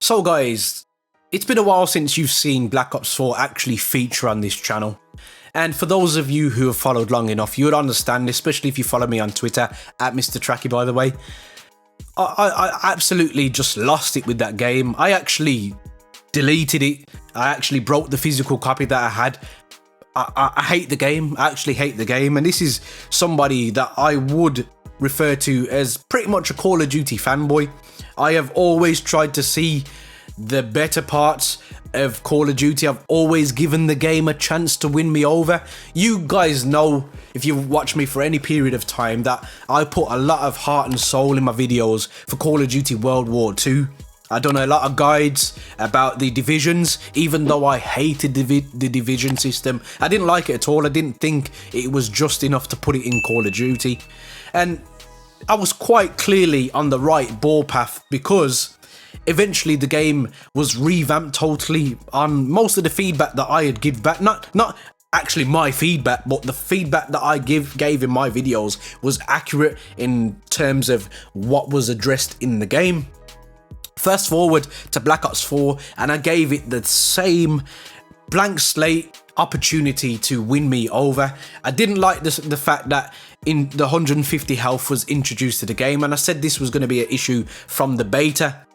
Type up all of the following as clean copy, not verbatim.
So guys, it's been a while since you've seen Black Ops 4 actually feature on this channel. And for those of you who have followed long enough, you would understand, especially if you follow me on Twitter, at Mr. Tracky by the way. I absolutely just lost it with that game. I actually deleted it. I actually broke the physical copy that I had. I hate the game. I actually hate the game. And this is somebody that I would refer to as pretty much a Call of Duty fanboy. I have always tried to see the better parts of Call of Duty. I've always given the game a chance to win me over. You guys know, if you've watched me for any period of time, that I put a lot of heart and soul in my videos for Call of Duty World War II. I've done a lot of guides about the divisions, even though I hated the division system. I didn't like it at all. I didn't think it was just enough to put it in Call of Duty. And I was quite clearly on the right ball path, because eventually the game was revamped totally on most of the feedback that I had give back. Not actually my feedback, but the feedback that I gave in my videos was accurate in terms of what was addressed in the game. Fast forward to Black Ops 4, and I gave it the same blank slate opportunity to win me over. I didn't like the fact that in the 150 health was introduced to the game, and I said this was going to be an issue from the beta.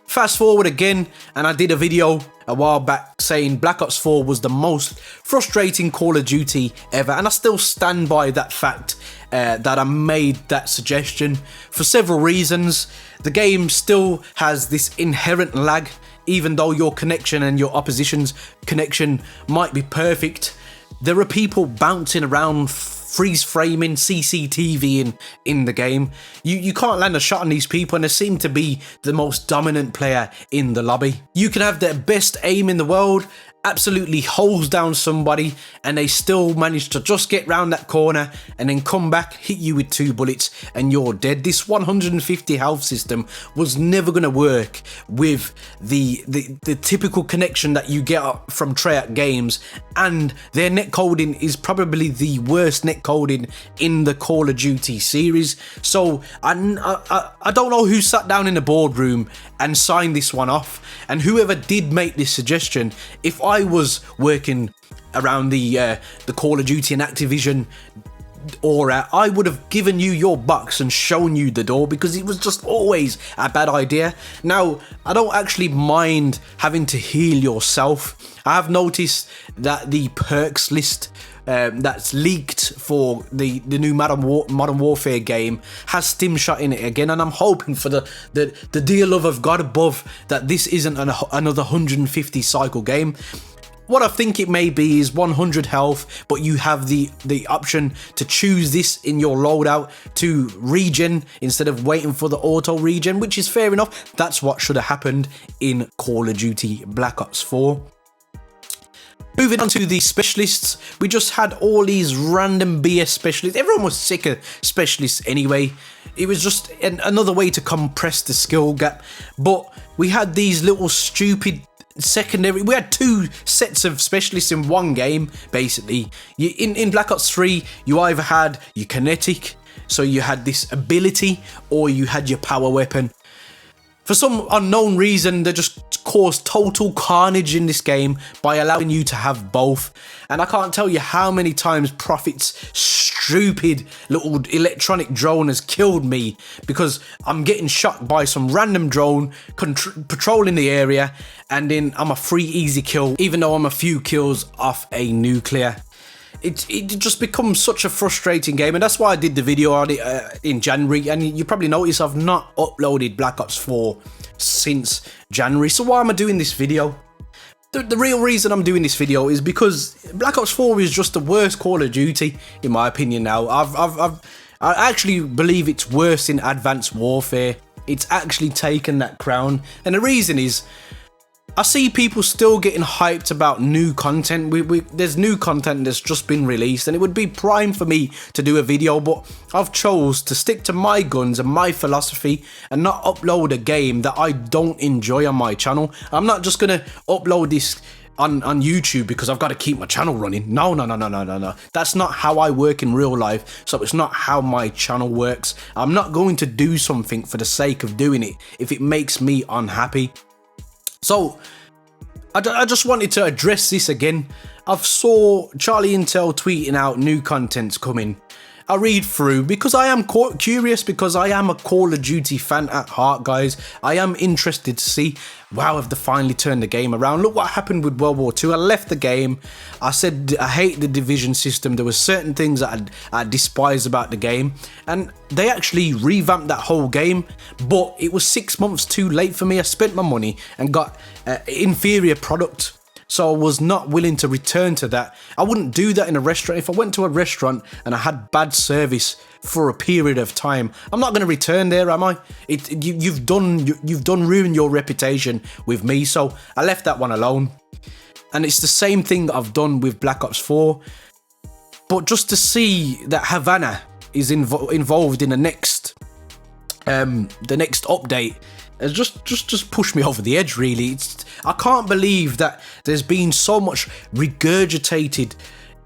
Fast forward again, and I did a video a while back saying Black Ops 4 was the most frustrating Call of Duty ever, and I still stand by that fact that I made that suggestion for several reasons. The game still has this inherent lag, even though your connection and your opposition's connection might be perfect. There are people bouncing around, freeze framing, CCTV in the game. You can't land a shot on these people, and they seem to be the most dominant player in the lobby. You can have the best aim in the world, absolutely hose down somebody, and they still manage to just get round that corner and then come back, hit you with 2 bullets, and you're dead. This 150 health system was never going to work with the typical connection that you get from Treyarch games, and their netcoding is probably the worst netcoding in the Call of Duty series. So I don't know who sat down in the boardroom and signed this one off, and whoever did make this suggestion, if I was working around the Call of Duty and Activision aura, I would have given you your box and shown you the door, because it was just always a bad idea. Now, I don't actually mind having to heal yourself. I have noticed that the perks list that's leaked for the new Modern Warfare game has Stim Shot in it again, and I'm hoping for the dear love of God above that this isn't another 150 cycle game. What I think it may be is 100 health, but you have the option to choose this in your loadout to regen instead of waiting for the auto regen, which is fair enough. That's what should have happened in Call of Duty Black Ops 4. Moving on to the specialists, we just had all these random BS specialists. Everyone was sick of specialists anyway. It was just another way to compress the skill gap. But we had these little stupid secondary. We had 2 sets of specialists in one game, basically. In Black Ops 3, you either had your kinetic, so you had this ability, or you had your power weapon. For some unknown reason, they just caused total carnage in this game by allowing you to have both. And I can't tell you how many times Prophet's stupid little electronic drone has killed me, because I'm getting shot by some random drone patrolling the area, and then I'm a free easy kill, even though I'm a few kills off a nuclear. It just becomes such a frustrating game, and that's why I did the video on it in January. And you probably notice I've not uploaded Black Ops 4 since January. So why am I doing this video? The real reason I'm doing this video is because Black Ops 4 is just the worst Call of Duty, in my opinion now. I actually believe it's worse in Advanced Warfare. It's actually taken that crown, and the reason is, I see people still getting hyped about new content. There's new content that's just been released, and it would be prime for me to do a video, but I've chose to stick to my guns and my philosophy and not upload a game that I don't enjoy on my channel. I'm not just gonna upload this on YouTube because I've got to keep my channel running. No. That's not how I work in real life, so it's not how my channel works. I'm not going to do something for the sake of doing it if it makes me unhappy. So I just wanted to address this again. I've saw Charlie Intel tweeting out new contents coming. I read through because I am curious, because I am a Call of Duty fan at heart, guys. I am interested to see, wow, have they finally turned the game around? Look what happened with World War II. I left the game. I said I hate the division system. There were certain things that I despise about the game, and they actually revamped that whole game, but it was 6 months too late for me. I spent my money and got inferior product. So I was not willing to return to that. I wouldn't do that in a restaurant. If I went to a restaurant and I had bad service for a period of time, I'm not going to return there, am I? You've done ruined your reputation with me. So I left that one alone. And it's the same thing that I've done with Black Ops 4. But just to see that Havana is involved in the next update, it's just pushed me over the edge, really. I can't believe that there's been so much regurgitated,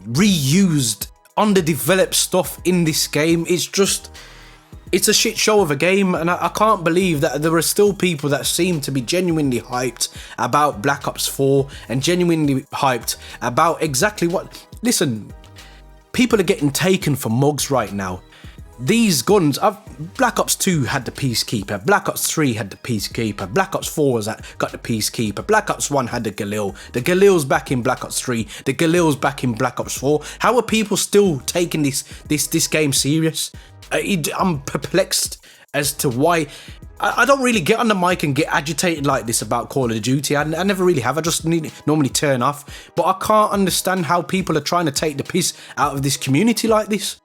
reused, underdeveloped stuff in this game. It's a shit show of a game, and I can't believe that there are still people that seem to be genuinely hyped about Black Ops 4 and genuinely hyped about exactly what... Listen, people are getting taken for mugs right now. These guns, Black Ops 2 had the Peacekeeper, Black Ops 3 had the Peacekeeper, Black Ops 4 got the Peacekeeper, Black Ops 1 had the Galil, the Galil's back in Black Ops 3, the Galil's back in Black Ops 4. How are people still taking this game serious? I'm perplexed as to why. I don't really get on the mic and get agitated like this about Call of Duty. I never really have. I just normally turn off. But I can't understand how people are trying to take the piss out of this community like this.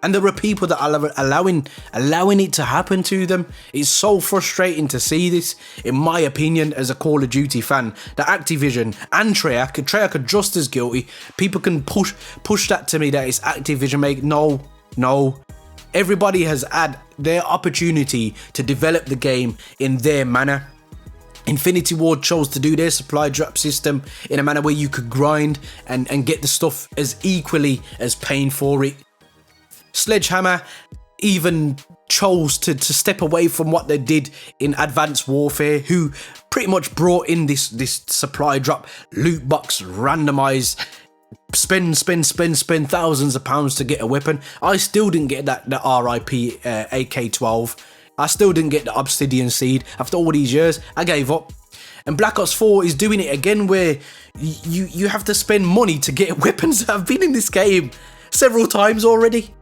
And there are people that are allowing it to happen to them. It's so frustrating to see this, in my opinion, as a Call of Duty fan. That Activision and Treyarch are just as guilty. People can push that to me that it's Activision. No. Everybody has had their opportunity to develop the game in their manner. Infinity Ward chose to do their supply drop system in a manner where you could grind and get the stuff as equally as paying for it. Sledgehammer even chose to step away from what they did in Advanced Warfare, who pretty much brought in this supply drop, loot box, randomized, spend thousands of pounds to get a weapon. I still didn't get the RIP AK-12. I still didn't get the Obsidian Seed. After all these years, I gave up. And Black Ops 4 is doing it again, where you have to spend money to get weapons that have been in this game several times already.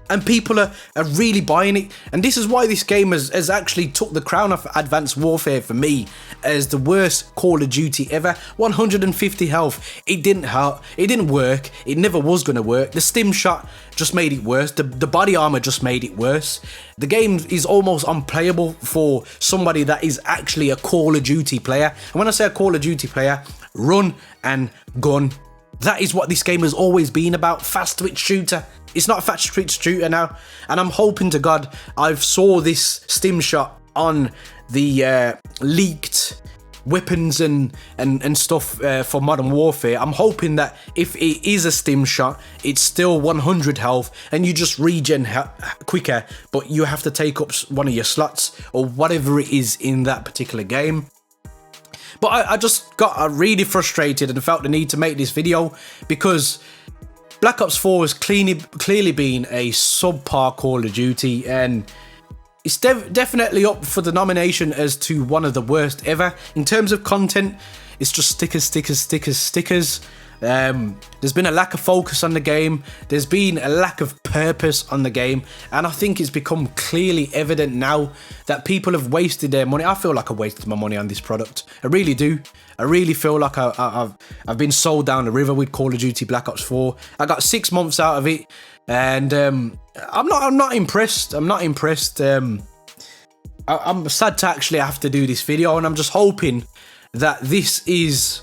And people are really buying it. And this is why this game has actually took the crown off Advanced Warfare for me as the worst Call of Duty ever. 150 health. It didn't hurt. It didn't work. It never was going to work. The stim shot just made it worse. The body armor just made it worse. The game is almost unplayable for somebody that is actually a Call of Duty player. And when I say a Call of Duty player, run and gun. That is what this game has always been about. Fast twitch shooter. It's not a fast twitch shooter now. And I'm hoping to God I've saw this stim shot on the leaked weapons and stuff for Modern Warfare. I'm hoping that if it is a stim shot, it's still 100 health and you just regen quicker, but you have to take up one of your slots or whatever it is in that particular game. But I just got really frustrated and felt the need to make this video because Black Ops 4 has clearly been a subpar Call of Duty, and it's definitely up for the nomination as to one of the worst ever. In terms of content, it's just stickers. There's been a lack of focus on the game. There's been a lack of purpose on the game, and I think it's become clearly evident now that people have wasted their money. I feel like I wasted my money on this product. I really do. I really feel like I've been sold down the river with Call of Duty Black Ops 4. I got 6 months out of it, and I'm not impressed. I'm not impressed. I'm sad to actually have to do this video, and I'm just hoping that this is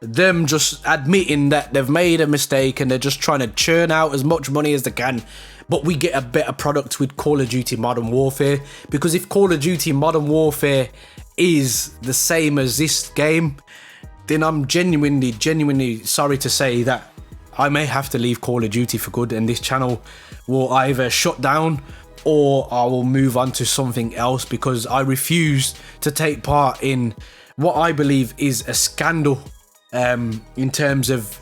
them just admitting that they've made a mistake and they're just trying to churn out as much money as they can, but we get a better product with Call of Duty Modern Warfare. Because if Call of Duty Modern Warfare is the same as this game, then I'm genuinely sorry to say that I may have to leave Call of Duty for good, and this channel will either shut down or I will move on to something else, because I refuse to take part in what I believe is a scandal in terms of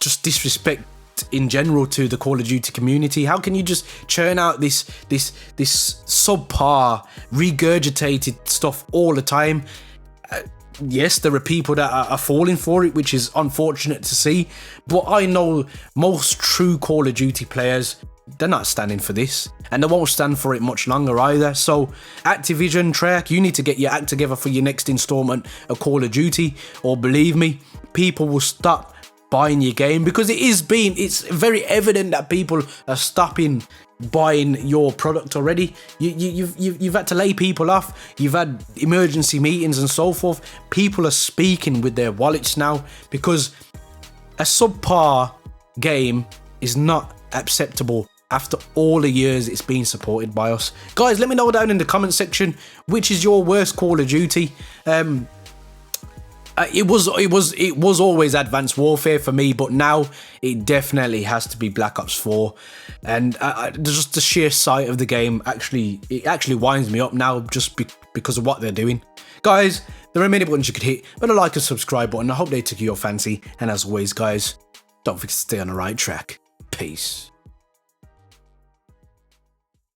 just disrespect in general to the Call of Duty community. How can you just churn out this subpar, regurgitated stuff all the time? Yes, there are people that are falling for it, which is unfortunate to see, but I know most true Call of Duty players, they're not standing for this, and they won't stand for it much longer either. So Activision, Treyarch, you need to get your act together for your next installment of Call of Duty, or believe me, people will stop buying your game, because it's very evident that people are stopping buying your product already. You've had to lay people off, you've had emergency meetings and so forth. People are speaking with their wallets now, because a subpar game is not acceptable after all the years it's been supported by us. Guys, let me know down in the comment section, which is your worst Call of Duty. It was always Advanced Warfare for me, but now it definitely has to be Black Ops 4. And just the sheer sight of the game actually winds me up now, just because of what they're doing. Guys, there are many buttons you could hit, but a like and subscribe button, I hope they took your fancy. And as always, guys, don't forget to stay on the right track. Peace.